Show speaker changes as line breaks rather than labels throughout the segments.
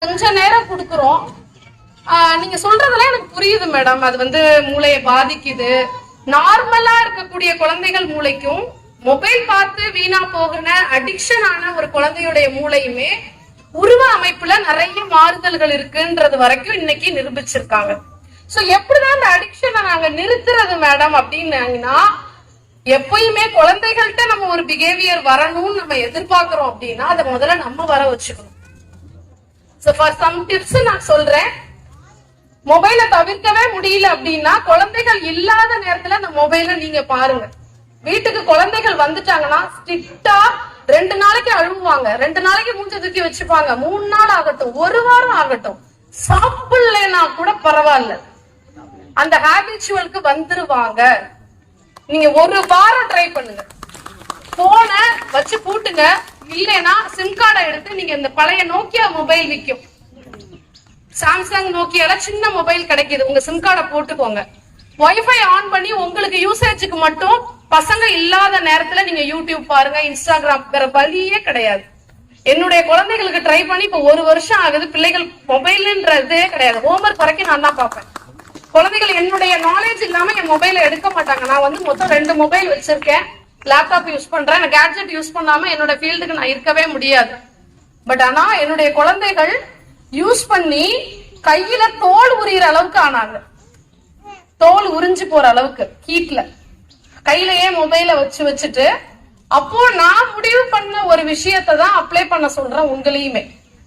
கொஞ்ச நேரம் கொடுக்குறோம். நீங்க சொல்றதெல்லாம் எனக்கு புரியுது மேடம். அது வந்து மூளையை பாதிக்குது. நார்மலா இருக்கக்கூடிய குழந்தைகள் மூளைக்கும் மொபைல் பார்த்து வீணா போகிற அடிக்ஷன் ஆன ஒரு குழந்தையுடைய மூளையுமே உருவ அமைப்புல நிறைய மாறுதல்கள் இருக்குன்றது வரைக்கும் இன்னைக்கு நிரூபிச்சிருக்காங்க. சோ எப்படிதான் அந்த அடிக்ஷனை நாங்க நிறுத்துறது மேடம் அப்படின்னா, எப்பயுமே குழந்தைகள்கிட்ட நம்ம ஒரு பிஹேவியர் வரணும்னு நம்ம எதிர்பார்க்கிறோம் அப்படின்னா அதை முதல்ல நம்ம வர வச்சுக்கணும். சோ ஃபார் சம் டிப்ஸ் நான் சொல்றேன். மொபைலை தவிர்க்கவே முடியல அப்படின்னா குழந்தைகள் இல்லாத நேரத்துல அந்த மொபைலை நீங்க பாருங்க. வீட்டுக்கு குழந்தைகள் வந்துட்டாங்கன்னா ஸ்ட்ரிக்டா 2 நாளைக்கு அழுவாங்க, 2 நாளைக்கு மூஞ்ச தூக்கி வச்சுப்பாங்க, 3 நாள் ஆகட்டும், 1 வாரம் ஆகட்டும், சாப்பிடலன்னா கூட பரவாயில்ல, அந்த ஹாபிச்சுவலுக்கு வந்துருவாங்க. நீங்க 1 வாரம் ட்ரை பண்ணுங்க. போன வச்சு பூட்டுங்க. இல்லைன்னா சிம் கார்டை எடுத்து நீங்க இந்த பழைய நோக்கியா மொபைல் விற்கும், சாம்சங் நோக்கியால சின்ன மொபைல் கிடைக்குது, உங்க சிம் கார்டை போட்டுக்கோங்க. வைஃபை ஆன் பண்ணி உங்களுக்கு யூசேஜுக்கு மட்டும் பசங்க இல்லாத நேரத்துல நீங்க யூடியூப் பாருங்க, இன்ஸ்டாகிராம், வேற வழியே கிடையாது. என்னுடைய குழந்தைகளுக்கு ட்ரை பண்ணி இப்ப 1 வருஷம் ஆகுது. பிள்ளைகள் மொபைல்ன்றதே கிடையாது. ஹோம்ஒர்க் வரைக்கும் நான் தான் பார்ப்பேன். குழந்தைகள் என்னுடைய நாலேஜ் இல்லாம என் மொபைல எடுக்க மாட்டாங்க. நான் வந்து மொத்தம் 2 மொபைல் வச்சிருக்கேன், லேப்டாப் யூஸ் பண்றேன். கேட்ஜெட் யூஸ் பண்ணாம என்னோட ஃபீல்டுக்கு நான் இருக்கவே முடியாது. பட் ஆனா என்னுடைய குழந்தைகள் யூஸ் பண்ணி கையில தோல் உரியிற அளவுக்கு ஆனாங்க. தோல் உறிஞ்சு போற அளவுக்கு ஹீட்ல கையிலயே மொபைல வச்சுட்டு, அப்போ நான் முடிவு பண்ண ஒரு விஷயத்தை தான் அப்ளை பண்ண சொல்றேன் உங்களையுமே.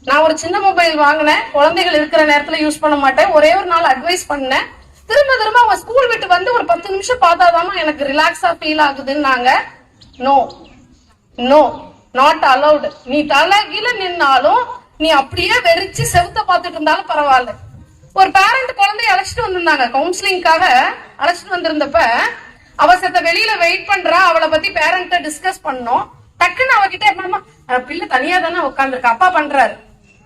நான் ஒரு சின்ன மொபைல் வாங்கினேன், குழந்தைகள் இருக்கிற நேரத்துல யூஸ் பண்ண மாட்டேன். ஒரே ஒரு நாள் அட்வைஸ் பண்ணேன். திரும்ப அவங்க ஸ்கூல் விட்டு வந்து ஒரு 10 நிமிஷம் பார்த்தாதாமா எனக்கு ரிலாக்ஸா ஃபீல் ஆகுதுன்னாங்க. No no, not allowed. நீ தலைகீழ நின்னாலும், நீ அப்படியே வெறிச்சு செவுத்த பார்த்துட்டு இருந்தாலும் பரவாயில்ல. ஒரு பேரண்ட் குழந்தைய அழைச்சிட்டு வந்திருந்தாங்க, கவுன்சிலிங்காக அழைச்சிட்டு வந்திருந்தப்ப அவசரத்தை வெளியில வெயிட் பண்றா. அவளை பத்தி பேரண்ட்ட டிஸ்கஸ் பண்ணோம். டக்குன்னு அவகிட்ட என்னமா, பிள்ளை தனியா தானே உட்காந்துருக்கா, அப்பா பண்றாரு,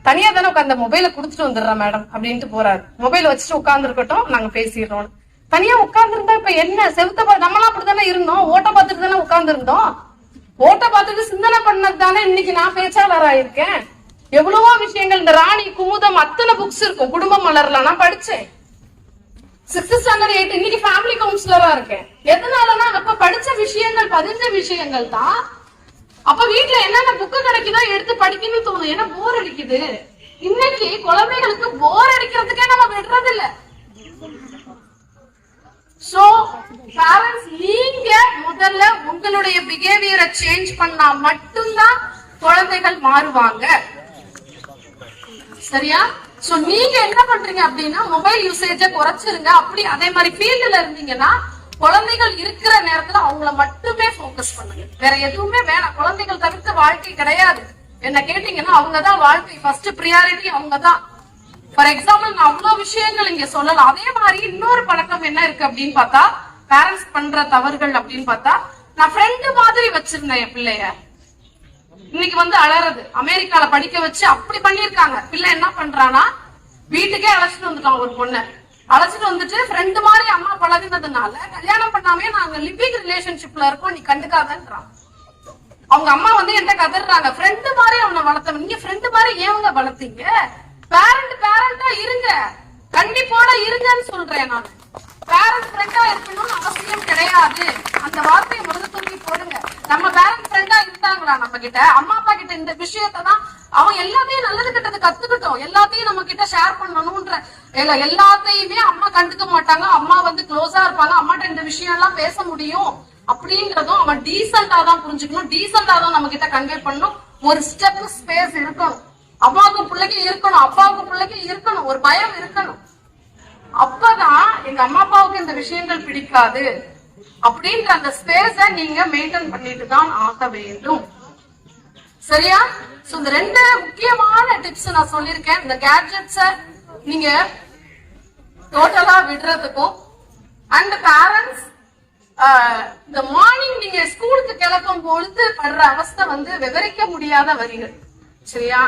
தனியா தானே உட்காந்து மொபைல குடுத்துட்டு வந்துடுறேன் மேடம் அப்படின்ட்டு போறாரு. மொபைல் வச்சுட்டு உட்கார்ந்து இருக்கட்டும், நாங்க பேசிடுறோம். தனியா உட்கார்ந்து இருந்தா இப்ப என்ன, செவுத்த நம்மளாம் அப்படித்தானே இருந்தோம், ஓட்ட பார்த்துட்டு தானே உட்கார்ந்து இருந்தோம். ஓட்ட பார்த்துட்டு சிந்தனை பண்ணது தானே இன்னைக்கு நான் பேச்சாளரா இருக்கேன். எவ்வளவோ விஷயங்கள், இந்த ராணி குமுதம் அத்தனை புக்ஸ் இருக்கும், குடும்ப மலர்ல நான் படிச்சேன். 6th ஸ்டாண்டர்ட் 8th இன்னைக்கு ஃபேமிலி கவுன்சிலரா இருக்கேன். எதனாலனா அப்ப படிச்ச விஷயங்கள், பதிஞ்ச விஷயங்கள் தான். அப்ப வீட்டுல என்னென்ன புக்கு கிடைக்குதோ எடுத்து படிக்கணும்னு தோணும். ஏன்னா போர் அடிக்குது. இன்னைக்கு குழந்தைகளுக்கு போர் அடிக்கிறதுக்கே நம்ம விடுறது இல்ல. சோ பேரண்ட்ஸ், நீங்க முதல்ல உங்களுடைய பிஹேவியரை சேஞ்ச் பண்ணா மட்டும்தான் குழந்தைகள் மாறுவாங்க. சரியா? சோ நீங்க என்ன பண்றீங்க அப்படின்னா, மொபைல் யூசேஜ குறைச்சிருங்க. அப்படி அதே மாதிரி ஃபீல்டுல இருந்தீங்கன்னா குழந்தைகள் இருக்கிற நேரத்துல அவங்கள மட்டுமே போக்கஸ் பண்ணுங்க. வேற எதுவுமே வேணாம். குழந்தைகள் தவிர்த்த வாழ்க்கை கிடையாது. என்ன கேட்டீங்கன்னா அவங்கதான் வாழ்க்கை, ஃபர்ஸ்ட் பிரியாரிட்டி அவங்கதான். ஃபார் எக்ஸாம்பிள், நான் அவ்வளவு விஷயங்கள் இங்க சொல்லலாம். அதே மாதிரி இன்னொரு பழக்கம் என்ன இருக்கு அப்படின்னு பார்த்தா, பேரண்ட்ஸ் பண்ற தவறுகள் அப்படின்னு பார்த்தா, நான் ஃப்ரெண்டு மாதிரி வச்சிருந்தேன் என் பிள்ளைய. இன்னைக்கு வந்து அழறது. அமெரிக்கால படிக்க வச்சு அப்படி பண்ணிருக்காங்க. பிள்ளை என்ன பண்றானா, வீட்டுக்கே அழைச்சிட்டு வந்துட்டான் ஒரு பொண்ணை. அழைச்சிட்டு வந்துட்டு ஃப்ரெண்டு மாதிரி அம்மா பழகினதுனால கல்யாணம் பண்ணாமே நாங்க லிவிங் ரிலேஷன்ஷிப்ல இருக்கோம், நீ கண்டுக்காதன்றான். அவங்க அம்மா வந்து என்கிட்ட கதறாங்க, ஃப்ரெண்டு மாதிரி அவனை வளர்த்தவன், நீங்க ஃப்ரெண்டு மாதிரி ஏவங்க வளர்த்தீங்க? பேரண்டா இருங்க, கண்டிப்போட இருங்கன்னு சொல்றேன் நான். பேரண்ட் ஃப்ரெண்டா இருக்கணும்னு அவசியம் கிடையாது. அந்த வார்த்தையை முதல்ல தூக்கி போடுங்க. நம்ம பேரண்ட் ஃப்ரெண்டா இருந்தாங்களா நம்ம கிட்ட? அம்மா அப்பா கிட்ட இந்த விஷயத்தை தான் அவன் எல்லாத்தையும் நல்லது கிட்டது கத்துக்கிட்டோம், எல்லாத்தையும் நம்ம கிட்ட ஷேர் பண்ணணும்ன்ற எல்லாத்தையுமே அம்மா கண்டுக்க மாட்டாங்க. அம்மா வந்து க்ளோஸா இருப்பாங்க, அம்மாட்ட இந்த விஷயம் எல்லாம் பேச முடியும் அப்படின்றதும் அவன் டீசெண்டா தான் புரிஞ்சுக்கணும், டீசெண்டா தான் நம்ம கிட்ட கன்வே பண்ணணும். ஒரு ஸ்டெப் ஸ்பேஸ் இருக்கணும். அம்மாவுக்கு பிள்ளைக்கு இருக்கணும், அப்பாவுக்கு பிள்ளைக்கு இருக்கணும், ஒரு பயம் இருக்கணும். அப்பதான் எங்க அம்மா அப்பாவுக்கு இந்த விஷயங்கள் பிடிக்காது அப்படின்ற அந்த ஸ்பேஸ நீங்க மெயின்டைன் பண்ணிட்டு தான் ஆக வேண்டும். சரியா? சோ இந்த 2 முக்கியமான டிப்ஸ் நான் சொல்லியிருக்கேன். இந்த கேட்ஜெட்ஸ நீங்க டோட்டலா விடுறதுக்கும், அண்ட் பேரண்ட்ஸ் இந்த மார்னிங் நீங்க ஸ்கூலுக்கு கிளப்பும் பொழுது படுற அவஸ்தை வந்து விவரிக்க முடியாத வரிகள். சரியா?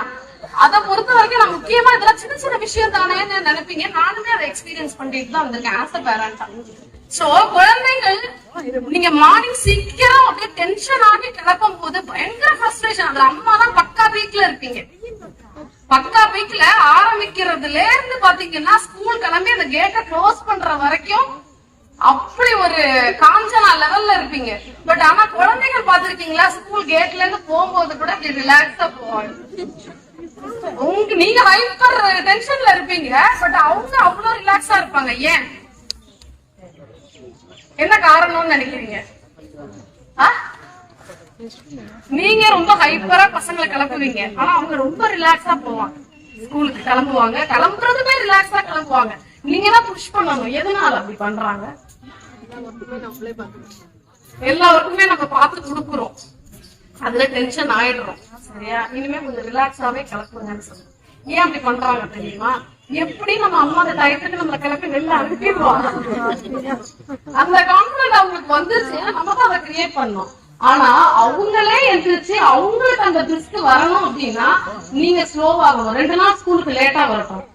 அதை பொறுத்த வரைக்கும் நான் முக்கியமா இதெல்லாம் சின்ன சின்ன விஷயம் தானேன்னு நினைப்பீங்க. நானுமே அதை எக்ஸ்பீரியன்ஸ் பண்ணிட்டு தான் வந்திருக்கேன் ஆஸ் அ பேரண்டா. சோ குழந்தைகள் நீங்க மார்னிங் சீக்கிரம் அப்படியே டென்ஷன் ஆகி கிளப்பும் போது பயங்கர ஃப்ரஸ்ட்ரேஷன். அதுல அம்மா தான் பக்கா வீக்ல இருப்பீங்க. பக்கா வீக்ல ஆரம்பிக்கிறதுல இருந்து பாத்தீங்கன்னா ஸ்கூல் கிளம்பி அந்த கேட்டை க்ளோஸ் பண்ற வரைக்கும் அப்படி ஒரு காஞ்சனா லெவல்ல இருப்பீங்க. பட் ஆனா குழந்தைகள் பாத்திருக்கீங்களா, ஸ்கூல் கேட்ல இருந்து போகும்போது கூட இப்படி ரிலாக்ஸா போவாங்க. நீங்க ஹைப்பர் டென்ஷன்ல இருப்பீங்க, பட் அவங்க அவ்வளவு ரிலாக்ஸா இருப்பாங்க. ஏன், என்ன காரணம்னு நினைக்கிறீங்க? நீங்க ரொம்ப ஹைப்பரா பசங்களை கிளப்புவீங்க, ஆனா அவங்க ரொம்ப ரிலாக்ஸா போவாங்க. ஸ்கூலுக்கு கிளம்புவாங்க, கிளம்புறதுமே ரிலாக்ஸா கிளம்புவாங்க. நீங்க தான் புஷ் பண்ணணும். எதனால அப்படி பண்றாங்க? எல்லாருக்குமே நம்ம பார்த்து கொடுக்குறோம், அதுல டென்ஷன் ஆயிடுறோம். சரியா? இனிமே கொஞ்சம் ரிலாக்ஸாவே கிளப்புங்கன்னு சொல்லுங்க. ஏன் அப்படி பண்றாங்க தெரியுமா? எப்படி நம்ம அம்மா அந்த டயத்துக்கு நம்மள கிளப்பி வெளில அனுப்பிடுவாங்க. அந்த கான்பிடன்ட் அவங்களுக்கு வந்துருச்சு, நம்ம தான் அதை கிரியேட் பண்ணோம். ஆனா அவங்களே எந்திரிச்சு அவங்களுக்கு அந்த ரிஸ்க் வரணும் அப்படின்னா நீங்க ஸ்லோவாகணும். 2 நாள் ஸ்கூலுக்கு லேட்டா வரட்டும்,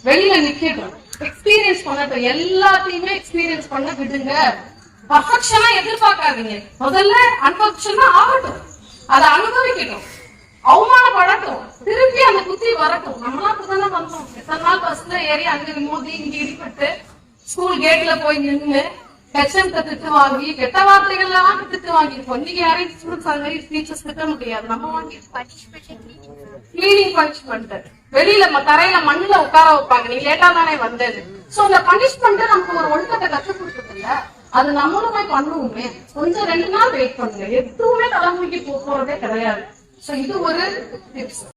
வெளியில நிக்கட்டும், எக்ஸ்பீரியன்ஸ் பண்ணட்டும். எல்லாத்தையுமே எக்ஸ்பீரியன்ஸ் பண்ண விடுங்க. பர்ஃபெக்ஷனா எதிர்பார்க்காதீங்க. முதல்ல அன்பர்ஃபெக்ஷனா ஆகட்டும், அதை அனுபவிக்கட்டும், அவமானப்படட்டும், திருப்பி அந்த புத்தி வரட்டும். நம்மளாம் அப்படித்தானே பண்றோம். எத்தனை நாள் பஸ்ல ஏறி அங்க மோதி இங்க இடிப்பட்டு ஸ்கூல் கேட்ல போய் நின்று ஹெச்எம்கிட்ட திட்டு வாங்கி கெட்ட வார்த்தைகள்லாம் திட்டு வாங்கிருப்போம். நீங்க யாரையும் ஸ்டூடெண்ட்ஸ் அந்த மாதிரி டீச்சர்ஸ் திட்ட முடியாது. நம்ம வாங்கி கிளீனிங் பனிஷ்மெண்ட், வெளியில தரையில மண்ணுல உட்கார வைப்பாங்க, நீ லேட்டா தானே வந்தது. சோ அந்த பனிஷ்மெண்ட் நமக்கு ஒரு ஒழுக்கத்தை கற்றுக் கொடுத்தது இல்ல, அது நம்மளுமே பண்ணுவோமே. கொஞ்சம் 2 நாள் வெயிட் பண்ணுங்க, எதுவுமே தலைமுறைக்கு போறதே கிடையாது. சோ இது ஒரு டிப்ஸ்.